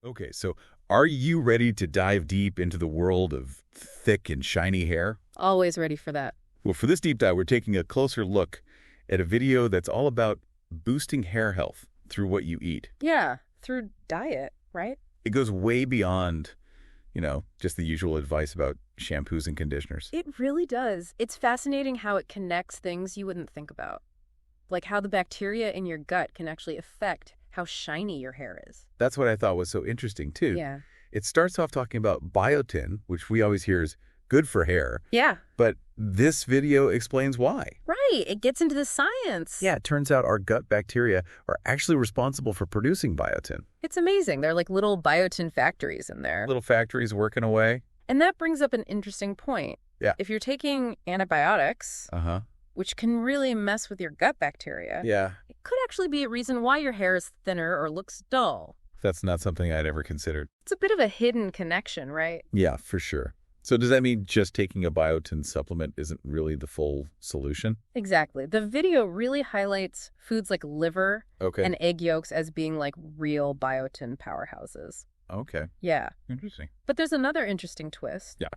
Okay, so are you ready to dive deep into the world of thick and shiny hair? Always ready for that. Well, for this deep dive, we're taking a closer look at a video that's all about boosting hair health through what you eat. Yeah, through diet, right? It goes way beyond, just the usual advice about shampoos and conditioners. It really does. It's fascinating how it connects things you wouldn't think about. Like how the bacteria in your gut can actually affect how shiny your hair is. That's what I thought was so interesting, too. Yeah. It starts off talking about biotin, which we always hear is good for hair. Yeah. But this video explains why. Right. It gets into the science. Yeah, it turns out our gut bacteria are actually responsible for producing biotin. It's amazing. They're like little biotin factories in there. Little factories working away. And that brings up an interesting point. Yeah. If you're taking antibiotics, Uh-huh. which can really mess with your gut bacteria, Yeah, it could actually be a reason why your hair is thinner or looks dull. that's not something I'd ever considered. It's a bit of a hidden connection, right? Yeah, for sure. So does that mean just taking a biotin supplement isn't really the full solution? Exactly. The video really highlights foods like liver Okay. and egg yolks as being like real biotin powerhouses. Okay. Yeah. Interesting. But there's another interesting twist. Yeah.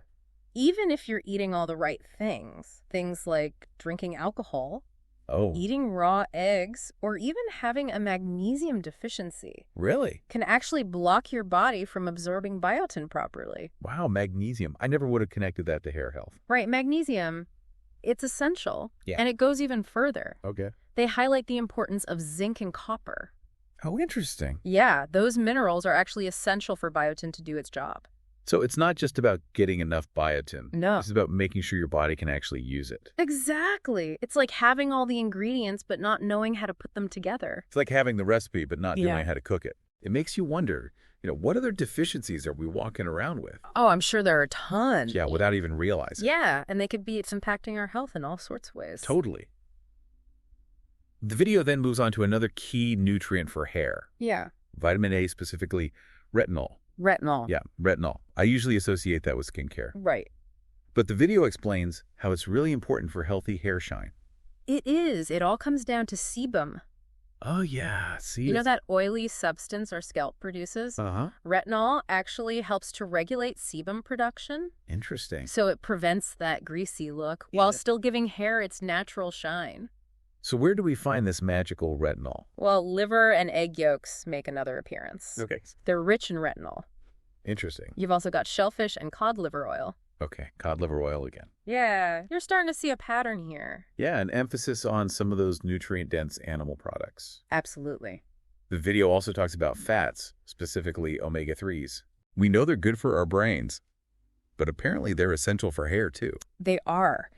Even if you're eating all the right things like drinking alcohol, Oh, eating raw eggs, or even having a magnesium deficiency really? can actually block your body from absorbing biotin properly. Wow, magnesium. I never would have connected that to hair health. Right, magnesium, it's essential. Yeah. And it goes even further. Okay. They highlight the importance of zinc and copper. Oh, interesting. Yeah, those minerals are actually essential for biotin to do its job. So it's not just about getting enough biotin. No. It's about making sure your body can actually use it. Exactly. It's like having all the ingredients but not knowing how to put them together. It's like having the recipe but not Yeah. knowing how to cook it. It makes you wonder, what other deficiencies are we walking around with? Oh, I'm sure there are a ton. Yeah, without even realizing. Yeah, and it's impacting our health in all sorts of ways. Totally. The video then moves on to another key nutrient for hair. Yeah. Vitamin A, specifically retinol. Retinol. Yeah, retinol. I usually associate that with skincare. Right. But the video explains how it's really important for healthy hair shine. It is. It all comes down to sebum. Oh, yeah. See? You know that oily substance our scalp produces? Uh-huh. Retinol actually helps to regulate sebum production, Interesting. so it prevents that greasy look while still giving hair its natural shine. So where do we find this magical retinol? Well, liver and egg yolks make another appearance. Okay. They're rich in retinol. Interesting. You've also got shellfish and cod liver oil. Okay, cod liver oil again. Yeah, you're starting to see a pattern here. Yeah, an emphasis on some of those nutrient-dense animal products. Absolutely. The video also talks about fats, specifically omega-3s. We know they're good for our brains, but apparently they're essential for hair too. They are.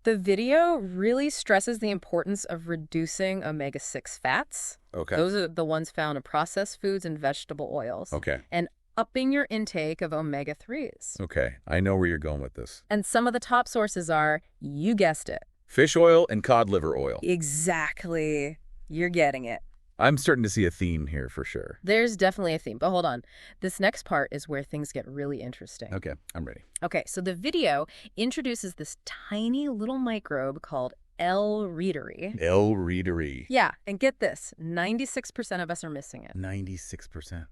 The video really stresses the importance of reducing omega-6 fats. Okay. Those are the ones found in processed foods and vegetable oils. Okay. And upping your intake of omega-3s. Okay, I know where you're going with this. And some of the top sources are, you guessed it. Fish oil and cod liver oil. Exactly. You're getting it. I'm starting to see a theme here for sure. There's definitely a theme, but hold on. This next part is where things get really interesting. Okay, I'm ready. Okay, so the video introduces this tiny little microbe called L. reuteri. L. reuteri. Yeah, and get this, 96% of us are missing it. 96%.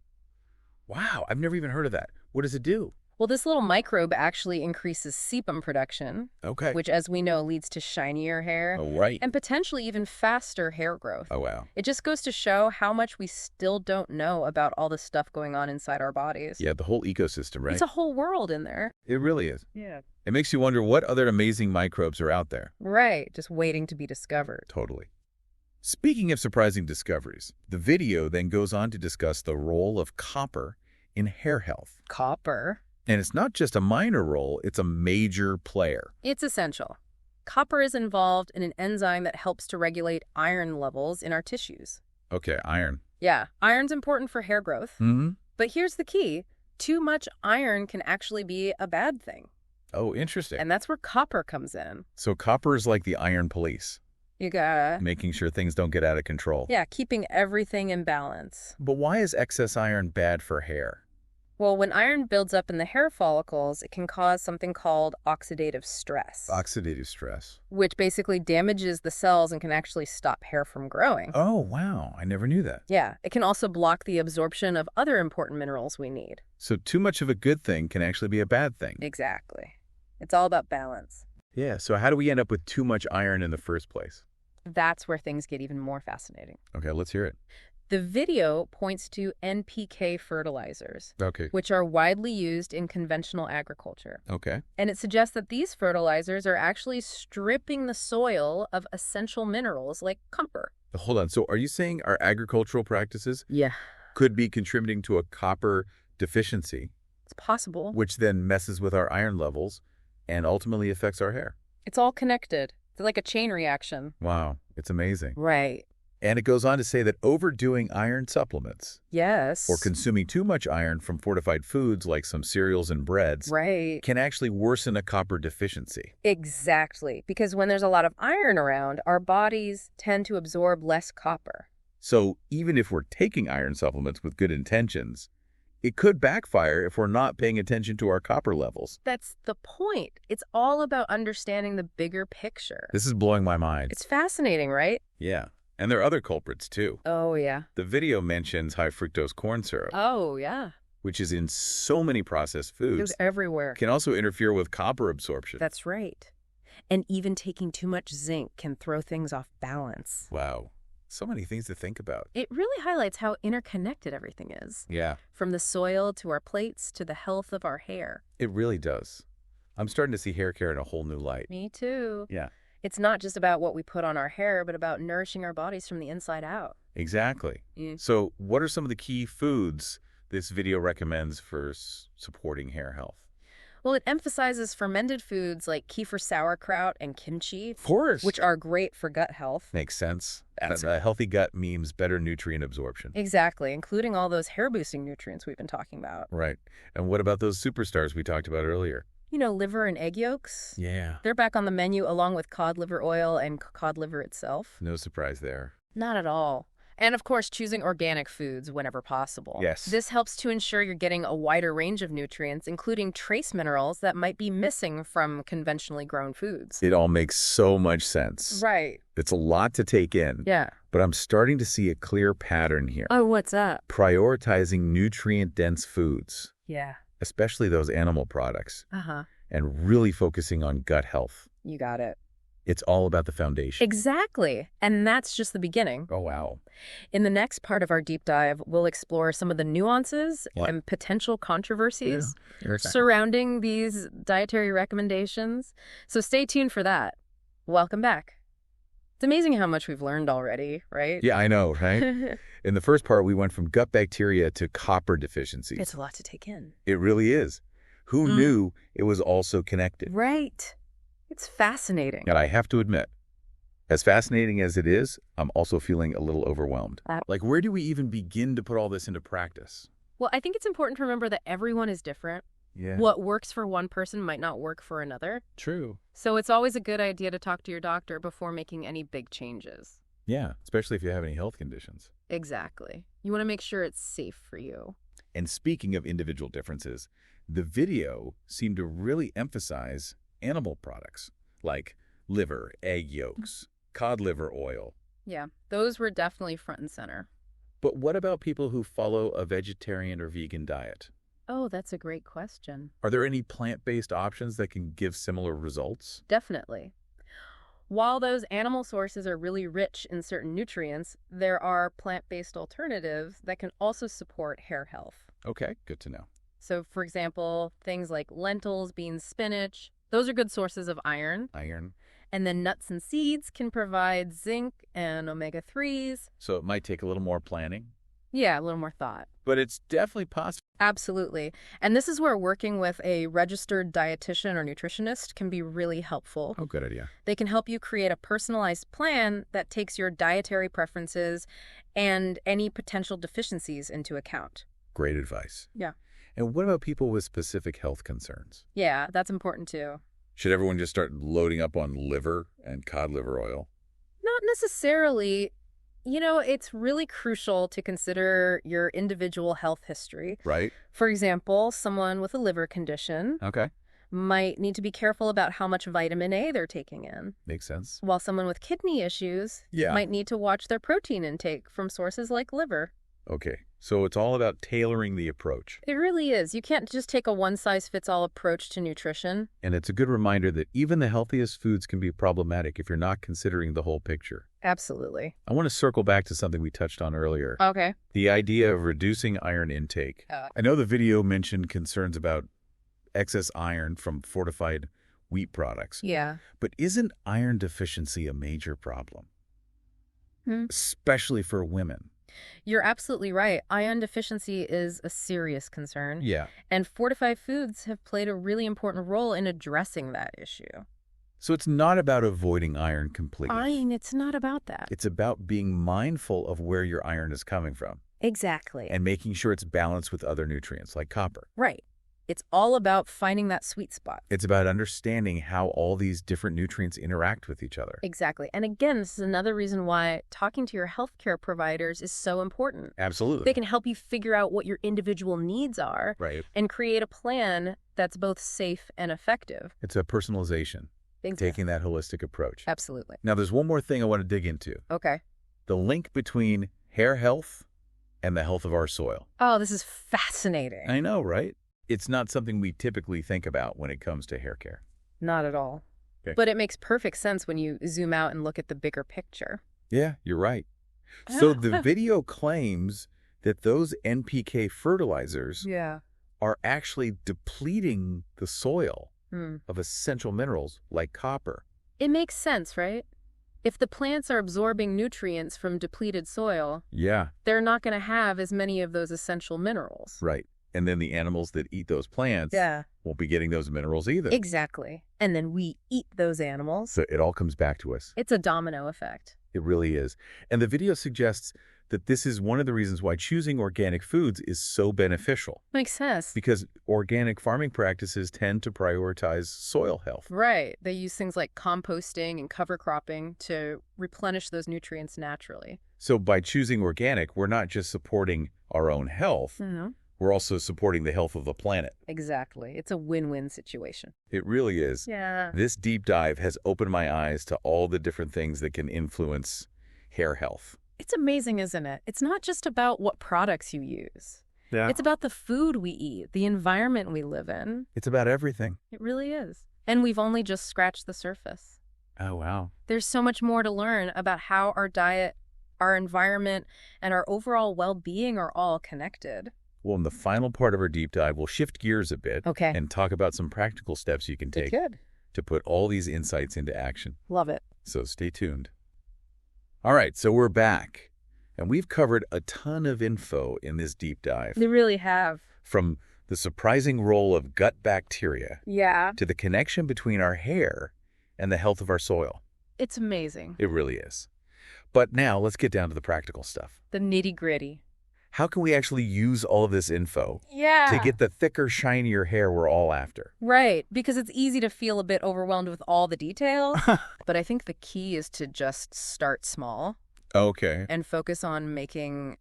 Wow, I've never even heard of that. What does it do? Well, this little microbe actually increases sebum production, Okay. which, as we know, leads to shinier hair Oh, right. and potentially even faster hair growth. Oh, wow. It just goes to show how much we still don't know about all the stuff going on inside our bodies. Yeah, the whole ecosystem, right? It's a whole world in there. It really is. Yeah. It makes you wonder what other amazing microbes are out there. Right, just waiting to be discovered. Totally. Speaking of surprising discoveries, the video then goes on to discuss the role of copper in hair health. Copper. And it's not just a minor role, it's a major player. It's essential. Copper is involved in an enzyme that helps to regulate iron levels in our tissues. Okay, iron. Yeah, iron's important for hair growth. Mm-hmm. But here's the key. Too much iron can actually be a bad thing. Oh, interesting. And that's where copper comes in. So copper is like the iron police, You gotta... making sure things don't get out of control. Yeah, keeping everything in balance. But why is excess iron bad for hair? Well, when iron builds up in the hair follicles, it can cause something called oxidative stress, Oxidative stress. which basically damages the cells and can actually stop hair from growing. Oh, wow. I never knew that. Yeah, it can also block the absorption of other important minerals we need. So too much of a good thing can actually be a bad thing. Exactly. It's all about balance. Yeah, so how do we end up with too much iron in the first place? That's where things get even more fascinating. Okay, let's hear it. The video points to NPK fertilizers, Okay. which are widely used in conventional agriculture. Okay. And it suggests that these fertilizers are actually stripping the soil of essential minerals like copper. Hold on. So are you saying our agricultural practices Yeah. could be contributing to a copper deficiency, It's possible. which then messes with our iron levels and ultimately affects our hair? It's all connected. It's like a chain reaction. Wow, it's amazing. Right. And it goes on to say that overdoing iron supplements Yes. or consuming too much iron from fortified foods like some cereals and breads Right. can actually worsen a copper deficiency. Exactly. Because when there's a lot of iron around, our bodies tend to absorb less copper. So even if we're taking iron supplements with good intentions, it could backfire if we're not paying attention to our copper levels. That's the point. It's all about understanding the bigger picture. This is blowing my mind. It's fascinating, right? Yeah. And there are other culprits too. Oh, yeah. The video mentions high fructose corn syrup, Oh, yeah. which is in so many processed It foods, was everywhere. can also interfere with copper absorption. That's right. And even taking too much zinc can throw things off balance. Wow. So many things to think about. It really highlights how interconnected everything is. Yeah, From the soil to our plates to the health of our hair. it really does. I'm starting to see hair care in a whole new light. Me too. Yeah, It's not just about what we put on our hair, but about nourishing our bodies from the inside out. exactly. Mm. So what are some of the key foods this video recommends for supporting hair health? Well, it emphasizes fermented foods like kefir sauerkraut and kimchi, Of course. which are great for gut health. Makes sense. That's A healthy gut means better nutrient absorption. Exactly, including all those hair-boosting nutrients we've been talking about. Right. And what about those superstars we talked about earlier? You know, liver and egg yolks. Yeah. They're back on the menu along with cod liver oil and cod liver itself. No surprise there. Not at all. And of course, choosing organic foods whenever possible. Yes. This helps to ensure you're getting a wider range of nutrients, including trace minerals that might be missing from conventionally grown foods. It all makes so much sense. Right. It's a lot to take in, Yeah. but I'm starting to see a clear pattern here. Oh, what's up? Prioritizing nutrient-dense foods, Yeah. especially those animal products, Uh-huh. and really focusing on gut health. You got it. It's all about the foundation. Exactly. And that's just the beginning. Oh, wow. In the next part of our deep dive, we'll explore some of the nuances What? and potential controversies Yeah. surrounding these dietary recommendations. So stay tuned for that. Welcome back. It's amazing how much we've learned already, right? Yeah, I know, right? In the first part, we went from gut bacteria to copper deficiencies. It's a lot to take in. It really is. Who knew it was also connected? Right. It's fascinating. And I have to admit, as fascinating as it is, I'm also feeling a little overwhelmed. Like, where do we even begin to put all this into practice? Well, I think it's important to remember that everyone is different. Yeah. What works for one person might not work for another. True. So it's always a good idea to talk to your doctor before making any big changes. Yeah, especially if you have any health conditions. Exactly. You want to make sure it's safe for you. And speaking of individual differences, the video seemed to really emphasize animal products like liver, egg yolks, cod liver oil. Yeah, those were definitely front and center. But what about people who follow a vegetarian or vegan diet? Oh, that's a great question. Are there any plant-based options that can give similar results? Definitely. While those animal sources are really rich in certain nutrients, there are plant-based alternatives that can also support hair health. Okay, good to know. So, for example, things like lentils, beans, spinach, those are good sources of iron. Iron. And then nuts and seeds can provide zinc and omega-3s. So it might take a little more planning, Yeah, a little more thought. but it's definitely possible. Absolutely. And this is where working with a registered dietitian or nutritionist can be really helpful. Oh, good idea. They can help you create a personalized plan that takes your dietary preferences and any potential deficiencies into account. Great advice. Yeah. And what about people with specific health concerns? Yeah, that's important too. Should everyone just start loading up on liver and cod liver oil? Not necessarily. It's really crucial to consider your individual health history. Right. For example, someone with a liver condition Okay. might need to be careful about how much vitamin A they're taking in, Makes sense. while someone with kidney issues Yeah. might need to watch their protein intake from sources like liver. Okay. So it's all about tailoring the approach. It really is. You can't just take a one-size-fits-all approach to nutrition. And it's a good reminder that even the healthiest foods can be problematic if you're not considering the whole picture. Absolutely. I want to circle back to something we touched on earlier. Okay. The idea of reducing iron intake. I know the video mentioned concerns about excess iron from fortified wheat products. Yeah. But isn't iron deficiency a major problem? Especially for women. You're absolutely right. Iron deficiency is a serious concern. Yeah. And fortified foods have played a really important role in addressing that issue. So it's not about avoiding iron completely. It's not about that. It's about being mindful of where your iron is coming from Exactly. and making sure it's balanced with other nutrients like copper. Right. It's all about finding that sweet spot. It's about understanding how all these different nutrients interact with each other. Exactly. And again, this is another reason why talking to your healthcare providers is so important. Absolutely. They can help you figure out what your individual needs are Right. and create a plan that's both safe and effective. It's a personalization, taking that holistic approach. Absolutely. Now, there's one more thing I want to dig into. Okay. The link between hair health and the health of our soil. Oh, this is fascinating. I know, right? It's not something we typically think about when it comes to hair care. Not at all. Okay. But it makes perfect sense when you zoom out and look at the bigger picture. Yeah, you're right. So the video claims that those NPK fertilizers Yeah. are actually depleting the soil of essential minerals like copper. It makes sense, right? If the plants are absorbing nutrients from depleted soil, Yeah, they're not going to have as many of those essential minerals. right. And then the animals that eat those plants won't be getting those minerals either. Exactly. And then we eat those animals. So it all comes back to us. It's a domino effect. It really is. And the video suggests that this is one of the reasons why choosing organic foods is so beneficial. Makes sense. Because organic farming practices tend to prioritize soil health. Right. They use things like composting and cover cropping to replenish those nutrients naturally. So by choosing organic, we're not just supporting our own health, we're also supporting the health of the planet. Exactly. It's a win-win situation. It really is. Yeah. This deep dive has opened my eyes to all the different things that can influence hair health. It's amazing, isn't it? It's not just about what products you use. Yeah. It's about the food we eat, the environment we live in. It's about everything. It really is. And we've only just scratched the surface. Oh, wow. There's so much more to learn about how our diet, our environment, and our overall well-being are all connected. Well, in the final part of our deep dive, we'll shift gears a bit Okay. and talk about some practical steps you can take Good. to put all these insights into action. Love it. So stay tuned. All right, so we're back, and we've covered a ton of info in this deep dive. They really have. From the surprising role of gut bacteria Yeah. to the connection between our hair and the health of our soil. It's amazing. It really is. But now let's get down to the practical stuff. The nitty-gritty. How can we actually use all of this info Yeah. to get the thicker, shinier hair we're all after? Right, because it's easy to feel a bit overwhelmed with all the details. But I think the key is to just start small Okay. and focus on making,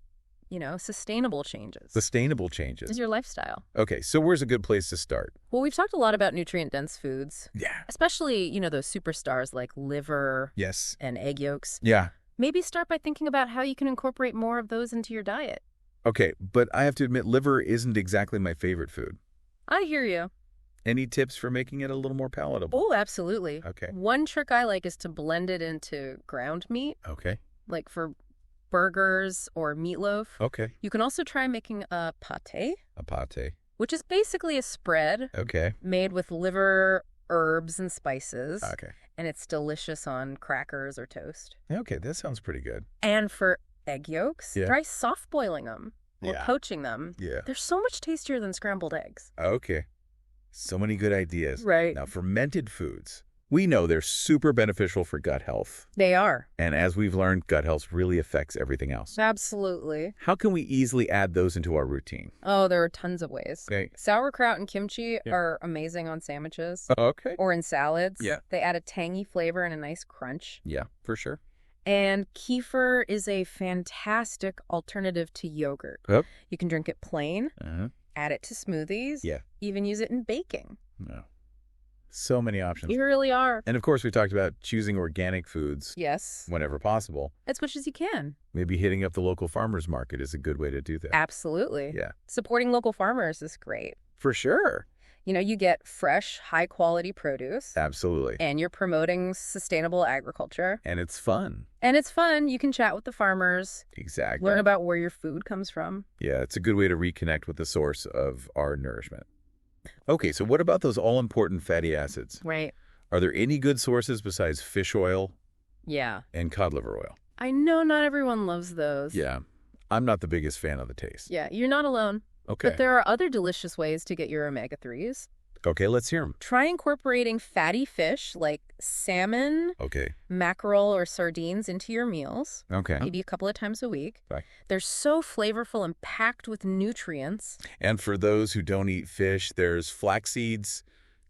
sustainable changes. Sustainable Is changes. your lifestyle. Okay, so where's a good place to start? Well, we've talked a lot about nutrient-dense foods, Yeah. especially, those superstars like liver Yes. and egg yolks. Yeah. Maybe start by thinking about how you can incorporate more of those into your diet. Okay, but I have to admit, liver isn't exactly my favorite food. I hear you. Any tips for making it a little more palatable? Oh, absolutely. Okay. One trick I like is to blend it into ground meat, Okay. like for burgers or meatloaf. Okay. You can also try making a pâté, A pâté. which is basically a spread Okay. made with liver, herbs, and spices. Okay. And it's delicious on crackers or toast. Okay, that sounds pretty good. And for egg yolks, Yeah. try soft boiling them or Yeah. poaching them. Yeah. They're so much tastier than scrambled eggs. Okay. So many good ideas. Right. Now, fermented foods. We know they're super beneficial for gut health. They are. And as we've learned, gut health really affects everything else. Absolutely. How can we easily add those into our routine? Oh, there are tons of ways. Okay. Sauerkraut and kimchi are amazing on sandwiches Okay. or in salads. Yeah. They add a tangy flavor and a nice crunch. Yeah, for sure. And kefir is a fantastic alternative to yogurt. Yep. You can drink it plain, add it to smoothies, Yeah. even use it in baking. No. So many options. You really are. And of course, we talked about choosing organic foods Yes. whenever possible. As much as you can. Maybe hitting up the local farmer's market is a good way to do that. Absolutely. Yeah. Supporting local farmers is great. For sure. You know, you get fresh, high-quality produce. Absolutely. And you're promoting sustainable agriculture. And it's fun. And it's fun. You can chat with the farmers. Exactly. Learn about where your food comes from. Yeah, it's a good way to reconnect with the source of our nourishment. Okay, so what about those all-important fatty acids? Right. Are there any good sources besides fish oil Yeah. and cod liver oil? I know not everyone loves those. Yeah, I'm not the biggest fan of the taste. Yeah, you're not alone. Okay. But there are other delicious ways to get your omega-3s. Okay, let's hear them. Try incorporating fatty fish like salmon, Okay. mackerel, or sardines into your meals, Okay. maybe a couple of times a week. Right. They're so flavorful and packed with nutrients. And for those who don't eat fish, there's flax seeds,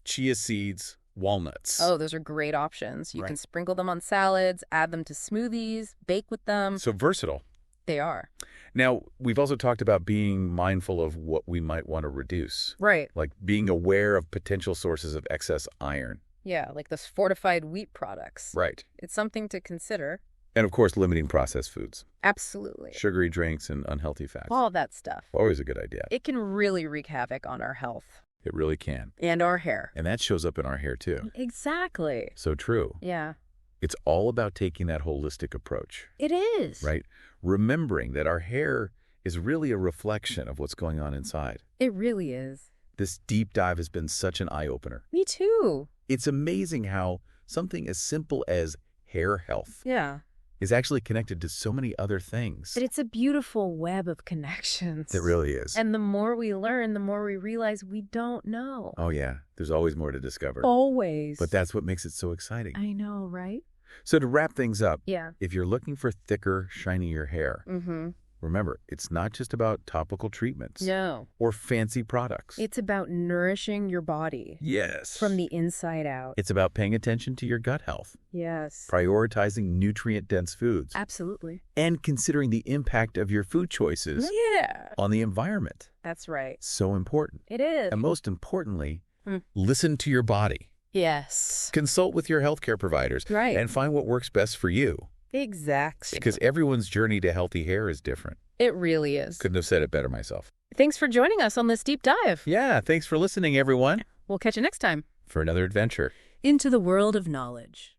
chia seeds, walnuts. Oh, those are great options. You Right. can sprinkle them on salads, add them to smoothies, bake with them. So versatile. They are. Now, we've also talked about being mindful of what we might want to reduce, Right. like being aware of potential sources of excess iron. Yeah, like those fortified wheat products. Right. It's something to consider. And of course, limiting processed foods, Absolutely. sugary drinks, and unhealthy fats. All that stuff. Always a good idea. It can really wreak havoc on our health. It really can. And our hair. And that shows up in our hair, too. Exactly. So true. Yeah. It's all about taking that holistic approach, It is. right? Remembering that our hair is really a reflection of what's going on inside. It really is. This deep dive has been such an eye-opener. Me too. It's amazing how something as simple as hair health Yeah. is actually connected to so many other things. But it's a beautiful web of connections. It really is. And the more we learn, the more we realize we don't know. Oh, yeah. There's always more to discover. Always. But that's what makes it so exciting. I know, right? So to wrap things up, Yeah. if you're looking for thicker, shinier hair, Mm-hmm. remember, it's not just about topical treatments No. or fancy products. It's about nourishing your body Yes. from the inside out. It's about paying attention to your gut health, Yes. prioritizing nutrient-dense foods, Absolutely. and considering the impact of your food choices Yeah. on the environment. That's right. So important. It is. And most importantly, Hmm. listen to your body. Yes. Consult with your healthcare providers Right. and find what works best for you. Exactly. Because everyone's journey to healthy hair is different. It really is. Couldn't have said it better myself. Thanks for joining us on this deep dive. Yeah, thanks for listening, everyone, We'll catch you next time. for another adventure. Into the world of knowledge.